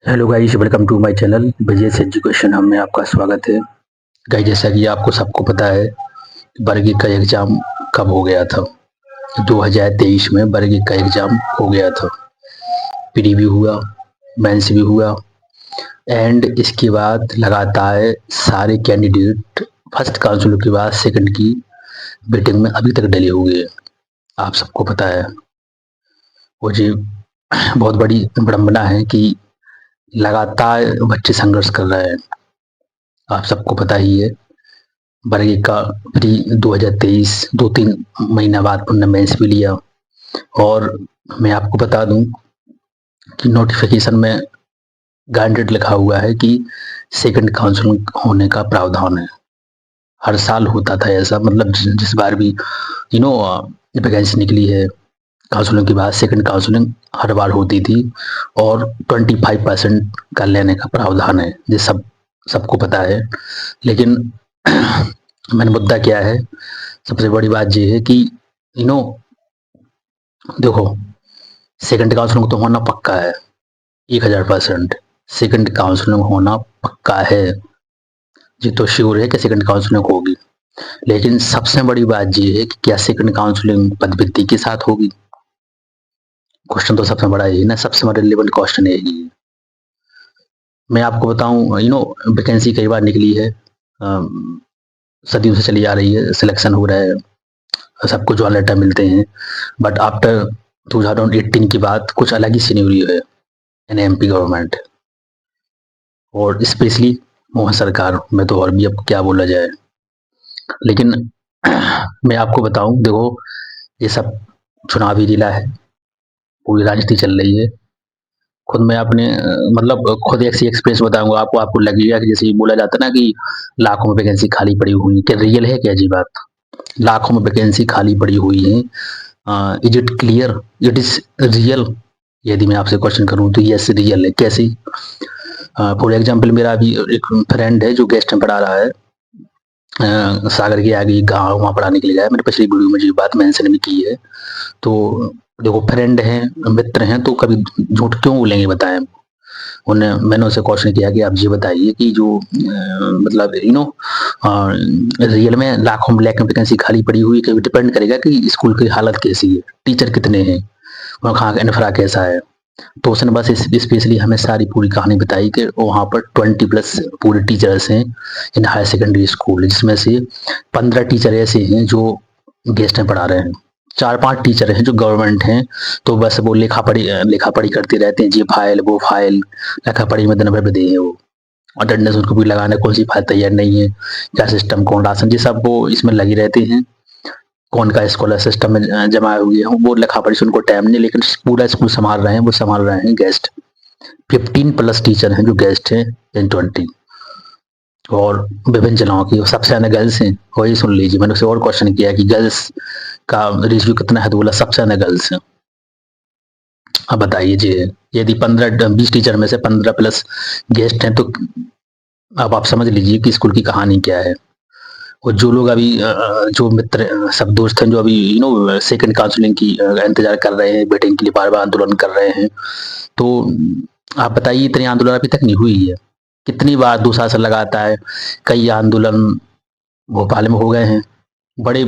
Hello guys, welcome to my channel विजेस education hub में आपका स्वागत है। गाइस, जैसा कि आपको सबको पता है, वर्गीय का एग्ज़ाम कब हो गया था। 2023 में वर्गीय का एग्ज़ाम हो गया था। प्री भी हुआ, मेंस भी हुआ एंड इसके बाद लगातार सारे कैंडिडेट फर्स्ट काउंसिल के बाद सेकंड की वेटिंग में अभी तक डले हुए हैं। आप सबको पता है। मुझे बहुत बड़ी विडंबना है कि लगातार बच्चे संघर्ष कर रहे हैं। आप सबको पता ही है, वर्गीय का प्री 2023 2-3 महीना बाद पुनः मेंस भी लिया। और मैं आपको बता दूं कि नोटिफिकेशन में गारंटेड लिखा हुआ है कि सेकंड काउंसलिंग होने का प्रावधान है। हर साल होता था ऐसा, मतलब जिस बार भी वैकेंसी निकली है काउंसलिंग के बाद सेकंड काउंसलिंग हर बार होती थी और 25% का लेने का प्रावधान है। ये सबको पता है। लेकिन मैंने मुद्दा क्या है, सबसे बड़ी बात ये है कि यू नो देखो, सेकंड काउंसलिंग तो होना पक्का है। 1000% सेकंड काउंसलिंग होना पक्का है। ये तो श्योर है कि सेकंड काउंसलिंग होगी। लेकिन सबसे बड़ी बात ये है कि क्या सेकंड काउंसलिंग पदवृत्ति के साथ होगी। क्वेश्चन तो सबसे बड़ा यही ना, सबसे बड़ा रिलेवेंट क्वेश्चन है ये। मैं आपको बताऊं, वैकेंसी कई बार निकली है, सदियों से चली आ रही है, सिलेक्शन हो रहा है, सबको जॉब लेटर मिलते हैं। बट आफ्टर 2018 के बाद कुछ अलग ही सिनेरियो है इन एमपी गवर्नमेंट और स्पेशली मोहन सरकार में। तो और भी अब क्या बोला जाए। लेकिन मैं आपको बताऊं, देखो, ये सब चुनावी लीला है, पूरी राजनीति चल रही है। खुद मैं अपने मतलब खुद एक सी एक्सपीरियंस बताऊंगा आपको लगेगा कि जैसे बोला जाता है ना कि लाखों में वैकेंसी खाली पड़ी हुई है। क्या रियल है क्या जी बात? लाखों में वैकेंसी खाली पड़ी हुई है। Is it clear? It is real? यदि मैं आपसे क्वेश्चन करूं तो यस, रियल है। कैसी? फॉर एग्जाम्पल, मेरा अभी एक फ्रेंड है जो गेस्ट में पढ़ा रहा है, सागर के आगे गाँव, वहाँ पढ़ाने के लिए गया है। मैंने पिछली वीडियो में ये बात मेंशन भी की है। तो देखो, फ्रेंड हैं, मित्र हैं, तो कभी झूठ क्यों बोलेंगे बताएं। उन्हें मैंने उनसे क्वेश्चन किया कि आप ये बताइए कि जो मतलब रियल में लाखों में लाख वैकेंसी खाली पड़ी हुई है, डिपेंड करेगा कि स्कूल की हालत कैसी है, टीचर कितने हैं, वहाँ का इंफ्रा कैसा है। तो उसने बस स्पेशली हमें सारी पूरी कहानी बताई कि वहाँ पर 20+ पूरे टीचर्स हैं इन हायर सेकेंडरी स्कूल, जिसमें से 15 टीचर ऐसे हैं जो गेस्ट में पढ़ा रहे हैं, 4-5 टीचर हैं जो गवर्नमेंट हैं। तो बस वो लिखा पढ़ी करते रहते हैं, ये फाइल वो फाइल, लिखा पढ़ी में दिन भर दे हैं वो। अटेंडेंस उनको भी लगाने, कौन सी फाइल तैयार नहीं है, क्या सिस्टम, कौन राशन, ये सब वो इसमें लगी रहते हैं। कौन का स्कॉलर सिस्टम में जमा हुए हैं, वो लिखा पढ़ी से उनको टाइम नहीं। लेकिन पूरा स्कूल संभाल रहे हैं, वो संभाल रहे हैं गेस्ट। 15+ टीचर हैं जो गेस्ट हैं इन 20, और विभिन्न जिलों की, सबसे ज्यादा गर्ल्स हैं। वही सुन लीजिए, मैंने उसे और क्वेश्चन किया कि गर्ल्स का रेशियो कितना है, तो बोला सबसे ज्यादा गर्ल्स हैं। अब बताइए जी, यदि 15-20 टीचर में से 15+ गेस्ट हैं, तो अब आप समझ लीजिए कि स्कूल की कहानी क्या है। और जो लोग अभी जो मित्र सब दोस्त हैं जो अभी सेकंड काउंसलिंग की इंतजार कर रहे हैं, वेटिंग के लिए बार बार आंदोलन कर रहे हैं, तो आप बताइए, इतने आंदोलन अभी तक नहीं हुई है। कितनी बार 2 साल से लगातार है, कई आंदोलन भोपाल में हो गए हैं, बड़े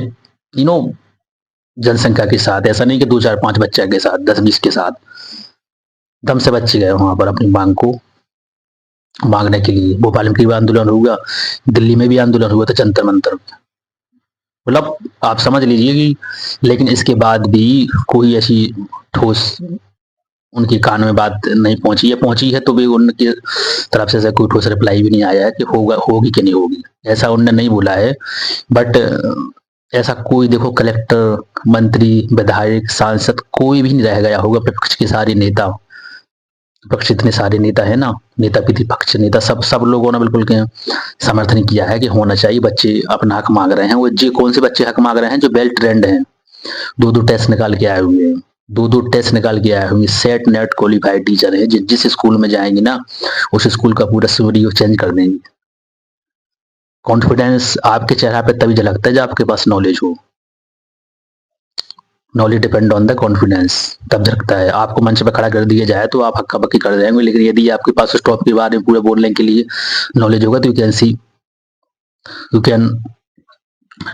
जनसंख्या के साथ। ऐसा नहीं कि 2-4-5 बच्चे के साथ, 10-20 के साथ दम से बच्चे गए वहां पर अपनी मांग को मांगने के लिए। भोपाल में कई बार आंदोलन हुआ, दिल्ली में भी आंदोलन हुआ था जंतर मंतर। मतलब आप समझ लीजिए कि लेकिन इसके बाद भी कोई ऐसी ठोस उनके कान में बात नहीं पहुंची, या पहुंची है तो भी उनकी तरफ से कोई ठोस रिप्लाई भी नहीं आया है कि होगी कि नहीं होगी। ऐसा उन्होंने नहीं बोला है। बट ऐसा कोई, देखो, कलेक्टर, मंत्री, विधायक, सांसद कोई भी नहीं रह गया होगा। विपक्ष के सारे नेता, विपक्ष इतने सारे नेता है ना, नेता प्रतिपक्ष नेता, सब सब लोगों ने बिल्कुल के समर्थन किया है कि होना चाहिए। बच्चे अपना हक मांग रहे हैं। वो जी कौन से बच्चे हक मांग रहे हैं? जो वेल ट्रेंड हैं, 2-2 टेस्ट निकाल के आए हुए हैं, 2-2 टेस्ट निकाल के आए हुए सेट नेट क्वालिफाइड टीचर है। जिस स्कूल में जाएंगे ना, उस स्कूल का पूरा सिनेरियो चेंज कर देंगे। कॉन्फिडेंस आपके चेहरा पे तभी झलकता है जब आपके पास नॉलेज हो। Knowledge depend on the confidence. तब झलकता है। आपको मंच पे खड़ा कर दिया जाए तो आप हक्का बक्की कर जाएंगे, लेकिन यदि आपके पास उस टॉपिक के बारे में पूरे बोलने के लिए नॉलेज होगा तो you can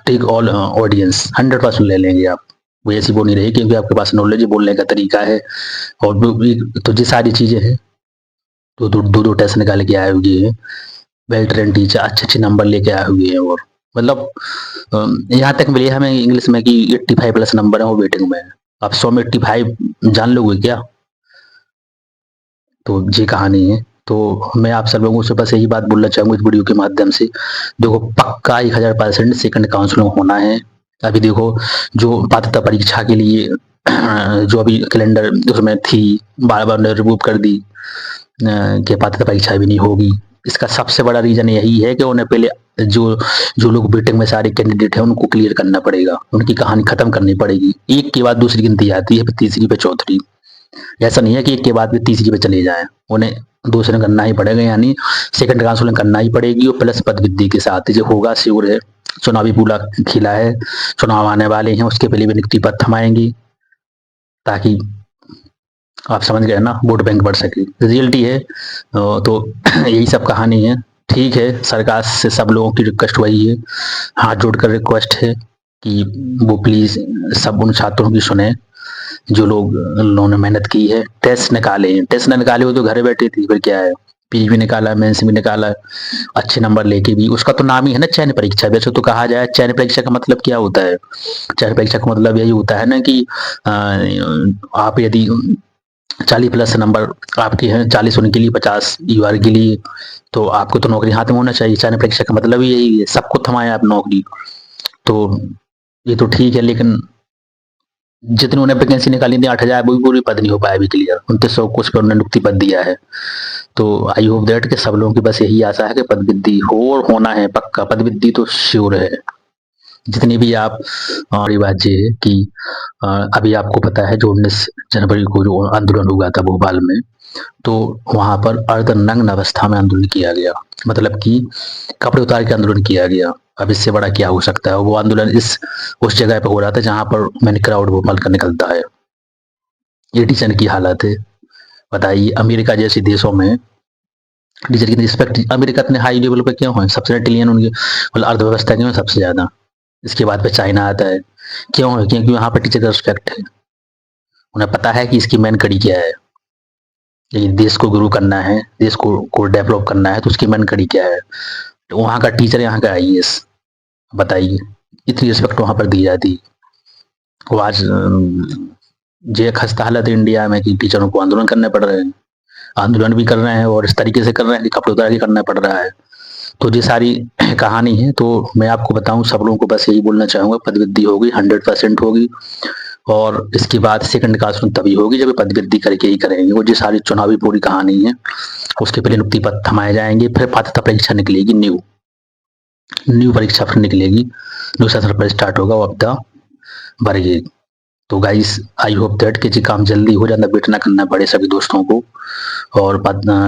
take all audience 100% ले लेंगे आप। वो ऐसी वो नहीं रही क्योंकि आपके पास नॉलेज बोलने का तरीका है। और तो ये सारी चीजें हैं। दो टेस्ट निकाल के आए हुए हैं, वेल ट्रेन टीचर, अच्छे अच्छे नंबर लेके आए हुए हैं। और मतलब यहाँ तक मिले हमें इंग्लिश में कि 85+ नंबर है वो वेटिंग में है। आप 100 में 85 जान लोगे क्या? तो ये कहानी है। तो मैं आप सब लोगों से बस यही बात बोलना चाहूंगा इस वीडियो के माध्यम से, देखो पक्का 1000% सेकंड काउंसलिंग होना है। अभी देखो जो पात्रता परीक्षा के लिए जो अभी कैलेंडर उसमें थी, बार बार रिमूव कर दी कि पात्रता परीक्षा भी नहीं होगी। इसका सबसे बड़ा रीजन यही है कि उन्हें पहले जो जो लोग बीटेक में सारे कैंडिडेट हैं उनको क्लियर करना पड़ेगा, उनकी कहानी खत्म करनी पड़ेगी। एक के बाद दूसरी गिनती आती है, फिर तीसरी पे चौथी। ऐसा नहीं है कि एक के बाद भी तीसरी पे चले जाएं, उन्हें दूसरे करना ही पड़ेगा, यानी सेकंड काउंसलिंग करना ही पड़ेगी। और प्लस पद वृद्धि के साथ जो होगा श्योर है। चुनावी पूरा खिला है, चुनाव आने वाले हैं, उसके पहले भी नियुक्ति पद थमाएंगी ताकि आप समझ गए ना, वोट बैंक बढ़ सके। रियलिटी है। तो यही सब कहानी है। ठीक है, सरकार से सब लोगों की रिक्वेस्ट वही है, हाथ जोड़कर रिक्वेस्ट है कि वो प्लीज सब उन छात्रों की सुने जो लोग उन्होंने मेहनत की है। टेस्ट निकाले हैं, टेस्ट न निकाले हो तो घर बैठे थी, फिर क्या है, पी भी निकाला, मेंस भी निकाला, अच्छे नंबर लेके भी। उसका तो नाम ही है ना चयन परीक्षा। वैसे तो कहा जाए चयन परीक्षा का मतलब क्या होता है? चयन परीक्षा का मतलब यही होता है ना कि आप यदि 40+ नंबर आपके हैं, 40 उनके लिए, 50 यूआर के लिए, तो आपको तो नौकरी हाथ में होना चाहिए। चयन परीक्षा का मतलब ही यही है, सबको थमाया आप नौकरी। तो ये तो ठीक है, लेकिन जितने उन्हें वैकेंसी निकाली थी 8,000, वो भी पूरी पद नहीं हो पाया अभी क्लियर। 2900 कुछ पर उन्होंने नियुक्ति पद दिया है। तो आई होप दैट कि सब लोगों की बस यही आशा है कि पद वृद्धि हो, और होना है पक्का। पद वृद्धि तो श्योर है। जितनी भी आप और ये बात ये है कि अभी आपको पता है जो 19 जनवरी को जो आंदोलन हुआ था भोपाल में, तो वहां पर अर्धनग्न अवस्था में आंदोलन किया गया, मतलब कि कपड़े उतार के आंदोलन किया गया। अब इससे बड़ा क्या हो सकता है? वो आंदोलन उस जगह पर हो रहा था जहां पर मैंने क्राउड भोपाल का निकलता है। ये टीचर की हालत है। बताइए, अमेरिका जैसे देशों में टीचर की रिस्पेक्ट, अमेरिका इतने हाई लेवल पे क्यों है? सबसे ट्रिलियन उनकी मतलब अर्थव्यवस्था क्यों है सबसे ज्यादा? इसके बाद पे चाइना आता है। क्यों है? क्योंकि वहां पर टीचर का रिस्पेक्ट है। उन्हें पता है कि इसकी मेन कड़ी क्या है। लेकिन देश को ग्रो करना है, देश को डेवलप करना है, तो उसकी मेन कड़ी क्या है? तो वहाँ का टीचर, यहाँ का आईएएस। बताइए, इतनी रिस्पेक्ट वहां पर दी जाती। वो आज ये खस्ता हालत है इंडिया में कि टीचरों को आंदोलन करने पड़ रहे हैं। आंदोलन भी कर रहे हैं और इस तरीके से कर रहे हैं कि कपड़े उतार के करना पड़ रहा है। तो ये सारी कहानी है। तो मैं आपको बताऊं, सब लोगों को बस यही बोलना चाहूंगा, पद वृद्धि होगी, 100% होगी। और इसके बाद सेकंड काउंसलिंग तभी होगी जब पद वृद्धि करके ही करेंगे। वो जो सारी चुनावी पूरी कहानी है, उसके पहले नियुक्ति पद थमाए जाएंगे, फिर पात्रता परीक्षा निकलेगी, न्यू न्यू परीक्षा फिर निकलेगी, न्यू सेशन पर स्टार्ट होगा, वो हफ्ता भर गई। तो गाइस, आई होप दैट कि जी काम जल्दी हो जाता, वेट ना करना पड़े सभी दोस्तों को। और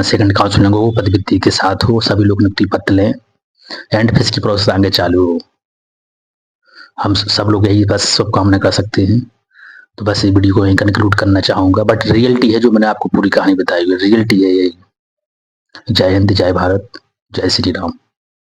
सेकंड काउंसलिंग हो, पद वृद्धि के साथ हो, सभी लोग नियुक्ति पत्र लें, एंड फिर इसकी प्रोसेस आगे चालू हो। हम सब लोग यही बस शुभकामना कर सकते हैं। तो बस इस वीडियो को यहीं कंक्लूड करना चाहूंगा। बट रियलिटी है जो मैंने आपको पूरी कहानी बताई हुई, रियलिटी है यही। जय हिंद, जय भारत, जय श्री राम।